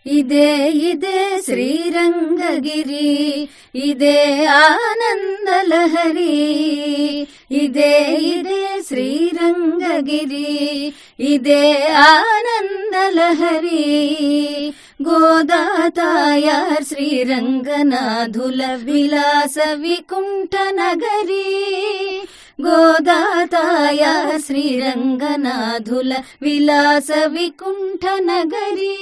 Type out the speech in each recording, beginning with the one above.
ఇదే ఇదే శ్రీరంగగిరి, ఇదే ఆనందలహరి. ఇదే ఇదే శ్రీరంగగిరి, ఇదే ఆనందలహరి. గోదాతాయార్ శ్రీరంగనాథుల విలాస వికుంఠ నగరి. గోదాతాయార్ శ్రీరంగనాథుల విలాస వికుంఠ నగరి.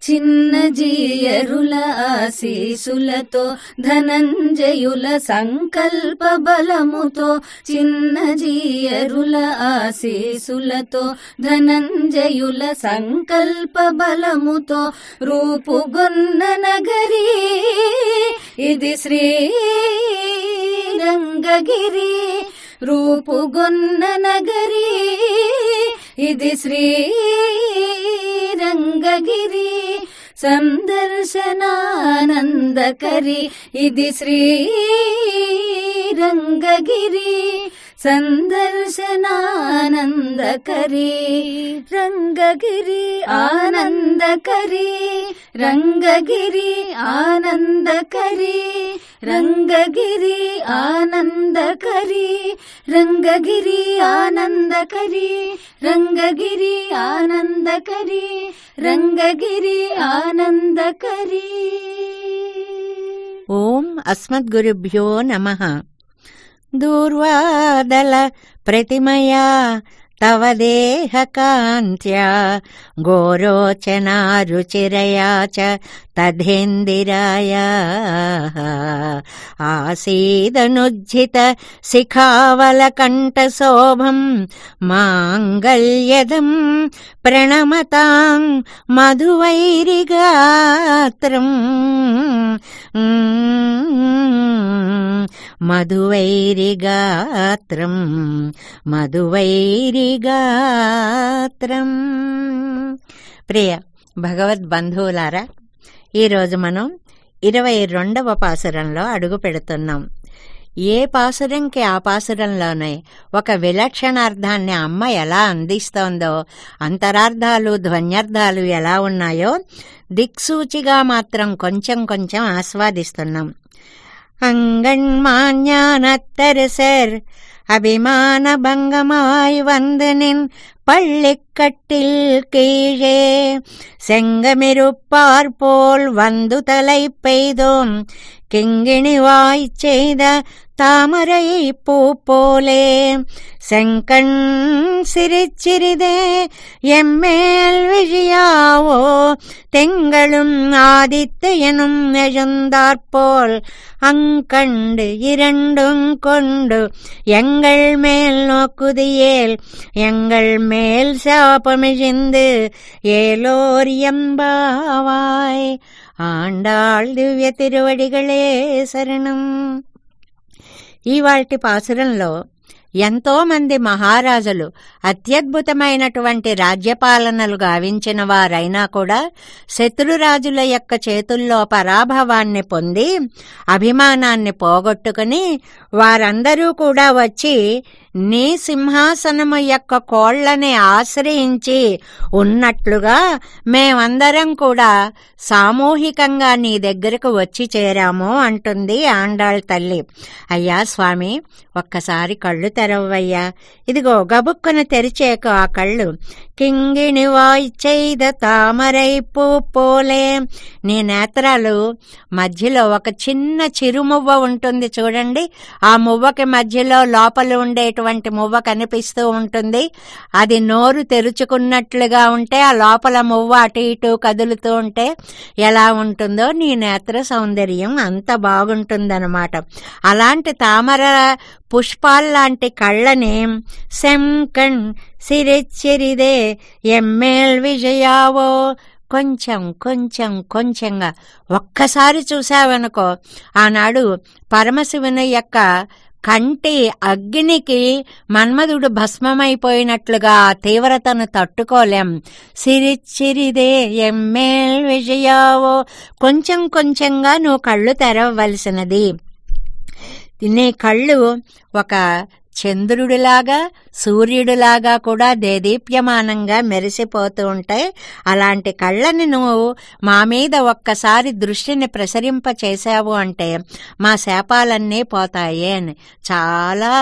చిన్న జీయరుల ఆశీసులతో ధనంజయుల సంకల్ప బలముతో, చిన్న జీయరుల ఆశీసులతో ధనంజయుల సంకల్ప బలముతో రూపుగొన్న నగరి. ఇది శ్రీరంగగిరి, రూపుగొన్న నగరి. ఇది శ్రీరంగగిరి, సందర్శనానందకరి. ఇది శ్రీరంగగిరి, సందర్శనానందకరి. రంగగిరి ఆనందకరి, రంగగిరి ఆనందకరి. రంగగిరి ఆనందకరి, రంగగిరి ఆనందకరి. రంగగిరి ఆనందకరి, రంగగిరి ఆనందకరి. ఓం అస్మద్గురుభ్యో నమః. దూర్వాదల ప్రతిమయా తవ దేహ కాంత్యా గోరోచనా రుచిరయా చ తథేందిరాయా ఆసీదనుజ్జిత శిఖావలకంఠ శోభం మాంగళ్యదం ప్రణమతాం మధువైరిగాత్రం. మధువైరిగాత్రం, మధువైరిగాత్రం. ప్రియ భగవద్బంధువులారా, ఈరోజు మనం 22వ పాసురంలో అడుగు పెడుతున్నాం. ఏ పాసురంకి ఆ పాసురంలోనే ఒక విలక్షణార్థాన్ని అమ్మ ఎలా అందిస్తోందో, అంతరార్థాలు ధ్వన్యార్థాలు ఎలా ఉన్నాయో దిక్సూచిగా మాత్రం కొంచెం కొంచెం ఆస్వాదిస్తున్నాం. அங்கண்மாஞானத்தரசர் அபிமான பங்கமாய் வந்து நின் பள்ளிக்கட்டில் கீழே செங்கமிருப்பார் போல் வந்து தலை பெய்தோம் கிங்கிணி வாய் செய்த தாமரை பூ போலே செங்கண் சிரிச்சிறிதே எம்மேல் விழியாவோ தெங்களும் ஆதித்யனும் எழுந்தாற்போல் அங்கண்டு இரண்டும் கொண்டு எங்கள் மேல் நோக்குதியேல் எங்கள் மேல் சாபமிழிந்து ஏலோர் எம்பாவாய். ఆండాళ్ దివ్య తిరువడిగళే శరణం. ఇవాల్టి పాసురంలో ఎంతో మంది మహారాజులు అత్యద్భుతమైనటువంటి రాజ్యపాలనలు గావించిన వారైనా కూడా శత్రురాజుల యొక్క చేతుల్లో పరాభవాన్ని పొంది అభిమానాన్ని పోగొట్టుకుని వారందరూ కూడా వచ్చి నీ సింహాసనము యొక్క కోళ్లని ఆశ్రయించి ఉన్నట్లుగా మేమందరం కూడా సామూహికంగా నీ దగ్గరకు వచ్చి చేరాము అంటుంది ఆండాళ్ తల్లి. అయ్యా స్వామి, ఒక్కసారి కళ్ళు తెరవయ్యా. ఇదిగో గబుక్కున తెరిచేకు ఆ కళ్ళు. కింగిణి వాయ్ చేద తామరై పూ పోలే. నీ నేత్రాలు మధ్యలో ఒక చిన్న చిరుమువ్వ ఉంటుంది చూడండి. ఆ మువ్వకి మధ్యలో లోపల ఉండేటువంటి మువ్వ కనిపిస్తూ ఉంటుంది. అది నోరు తెరుచుకున్నట్లుగా ఉంటే ఆ లోపల మువ్వ అటు ఇటు కదులుతూ ఉంటే ఎలా ఉంటుందో నీ నేత్ర సౌందర్యం అంత బాగుంటుందన్నమాట. అలాంటి తామర పుష్పాల్లాంటి కళ్ళని శంకణ్ సిరిచ్చిరిదే ఎమ్మేల్ విజయావో. కొంచెం కొంచెం కొంచెంగా ఒక్కసారి చూశావనుకో, ఆనాడు పరమశివుని యొక్క కంటి అగ్నికి మన్మధుడు భస్మమైపోయినట్లుగా ఆ తీవ్రతను తట్టుకోలేం. సిరిచ్చిరిదే ఎమ్మేల్ విజయావో. కొంచెం కొంచెంగా నువ్వు కళ్ళు తెరవవలసినది. నీ కళ్ళు ఒక చంద్రుడిలాగా సూర్యుడిలాగా కూడా దేదీప్యమానంగా మెరిసిపోతూ ఉంటాయి. అలాంటి కళ్ళని నువ్వు మా మీద ఒక్కసారి దృష్టిని ప్రసరింప చేశావు అంటే మా శాపాలన్నీ పోతాయి అని చాలా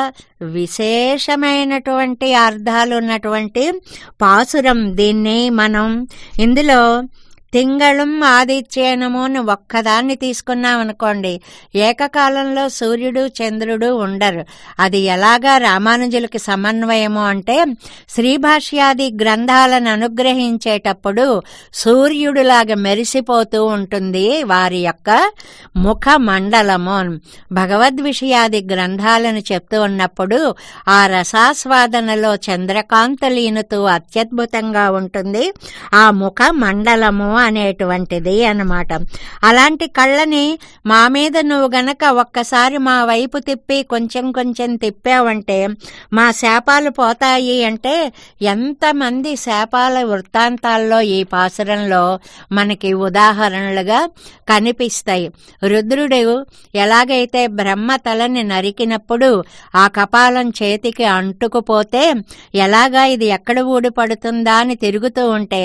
విశేషమైనటువంటి అర్థాలు ఉన్నటువంటి పాసురం. దీన్ని మనం ఇందులో తింగళం ఆదిత్యనము అని ఒక్కదాన్ని తీసుకున్నామనుకోండి, ఏకకాలంలో సూర్యుడు చంద్రుడు ఉండరు. అది ఎలాగా రామానుజులకి సమన్వయము అంటే, శ్రీభాష్యాది గ్రంథాలను అనుగ్రహించేటప్పుడు సూర్యుడిలాగా మెరిసిపోతూ ఉంటుంది వారి యొక్క ముఖ మండలము. భగవద్విషయాది గ్రంథాలను చెప్తూ ఉన్నప్పుడు ఆ రసాస్వాదనలో చంద్రకాంతలీనుతూ అత్యద్భుతంగా ఉంటుంది ఆ ముఖ మండలము అనేటువంటిది అన్నమాట. అలాంటి కళ్ళని మా మీద నువ్వు గనక ఒక్కసారి మా వైపు తిప్పి కొంచెం కొంచెం తిప్పావంటే మా శాపాలు పోతాయి అంటే ఎంతమంది శాపాల వృత్తాంతాల్లో ఈ పాసురంలో మనకి ఉదాహరణలుగా కనిపిస్తాయి. రుద్రుడు ఎలాగైతే బ్రహ్మ తలని నరికినప్పుడు ఆ కపాలం చేతికి అంటుకుపోతే ఎలాగా ఇది ఎక్కడ ఊడిపడుతుందా అని తిరుగుతూ ఉంటే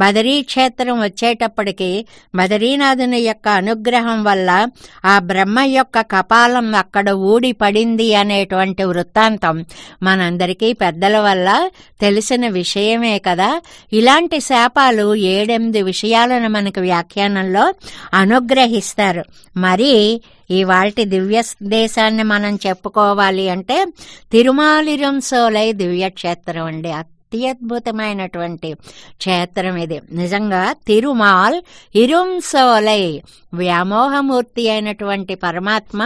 బదరీ క్షేత్రం వచ్చేటప్పటికి బదరీనాథుని యొక్క అనుగ్రహం వల్ల ఆ బ్రహ్మ యొక్క కపాలం అక్కడ ఊడి పడింది అనేటువంటి వృత్తాంతం మనందరికీ పెద్దల వల్ల తెలిసిన విషయమే కదా. ఇలాంటి శాపాలు 7-8 విషయాలను మనకు వ్యాఖ్యానంలో అనుగ్రహిస్తారు. మరి ఇవాల్టి దివ్య దేశాన్ని మనం చెప్పుకోవాలి అంటే తిరుమాలిరుంసోలై దివ్యక్షేత్రం అండి. అత్యద్భుతమైనటువంటి క్షేత్రం ఇది. నిజంగా తిరుమాల్ ఇరుంసోలై వ్యామోహమూర్తి అయినటువంటి పరమాత్మ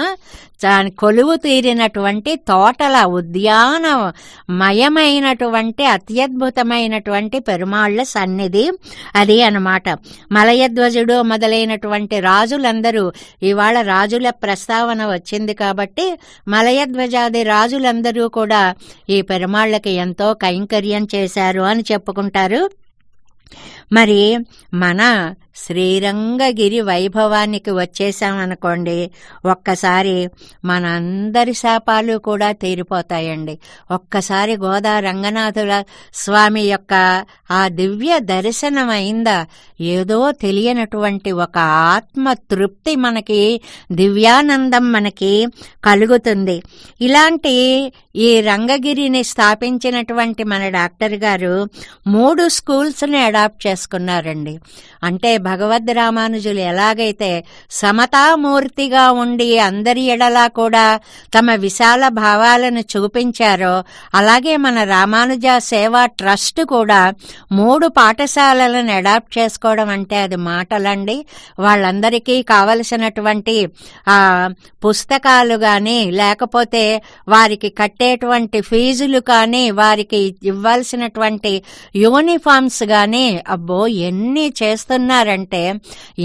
కొలువు తీరినటువంటి తోటల ఉద్యానమయమైనటువంటి అత్యద్భుతమైనటువంటి పెరుమాళ్ల సన్నిధి అది అన్నమాట. మలయధ్వజుడు మొదలైనటువంటి రాజులందరూ, ఇవాళ రాజుల ప్రస్తావన వచ్చింది కాబట్టి మలయధ్వజాది రాజులందరూ కూడా ఈ పెరుమాళ్లకి ఎంతో కైంకర్యం చేశారు అని చెప్పుకుంటారు. మరి మన శ్రీరంగగిరి వైభవానికి వచ్చేసామనుకోండి, ఒక్కసారి మనందరి శాపాలు కూడా తీరిపోతాయండి. ఒక్కసారి గోదా రంగనాథుల స్వామి యొక్క ఆ దివ్య దర్శనం అయిందా, ఏదో తెలియనటువంటి ఒక ఆత్మ తృప్తి మనకి, దివ్యానందం మనకి కలుగుతుంది. ఇలాంటి ఈ రంగగిరిని స్థాపించినటువంటి మన డాక్టర్ గారు 3 స్కూల్స్ని అడాప్ట్ చేసుకున్నారండి. అంటే భగవద్ రామానుజులు ఎలాగైతే సమతామూర్తిగా ఉండి అందరి ఎడలా కూడా తమ విశాల భావాలను చూపించారో, అలాగే మన రామానుజ సేవా ట్రస్ట్ కూడా 3 పాఠశాలలను అడాప్ట్ చేసుకోవడం అంటే అది మాటలండి. వాళ్ళందరికీ కావలసినటువంటి పుస్తకాలు కానీ, లేకపోతే వారికి కట్టేటువంటి ఫీజులు కానీ, వారికి ఇవ్వాల్సినటువంటి యూనిఫామ్స్ కానీ, అబ్బో ఎన్ని చేస్తున్నారంటే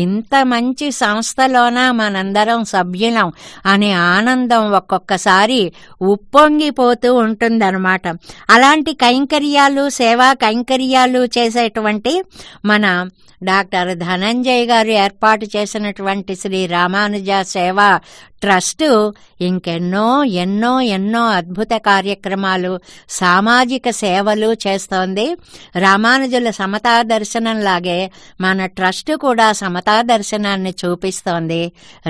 ఇంత మంచి సంస్థలోన మనందరం సభ్యులం అనే ఆనందం ఒక్కొక్కసారి ఉప్పొంగిపోతూ ఉంటుందన్నమాట. అలాంటి కైంకర్యాలు, సేవా కైంకర్యాలు చేసేటువంటి మన డాక్టర్ ధనంజయ్ గారు ఏర్పాటు చేసినటువంటి శ్రీ రామానుజ సేవా ట్రస్టు ఇంకెన్నో ఎన్నో ఎన్నో అద్భుత కార్యక్రమాలు, సామాజిక సేవలు చేస్తోంది. రామానుజుల సమతా దర్శనంలాగే మన ట్రస్టు కూడా సమతా దర్శనాన్ని చూపిస్తోంది.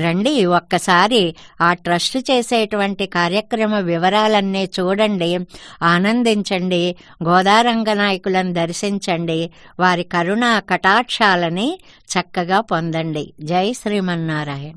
రండి ఒక్కసారి ఆ ట్రస్ట్ చేసేటువంటి కార్యక్రమ వివరాలన్నీ చూడండి, ఆనందించండి, గోదారంగనాయకులను దర్శించండి, వారి కరుణా కటాక్షాలని చక్కగా పొందండి. జై శ్రీమన్నారాయణ.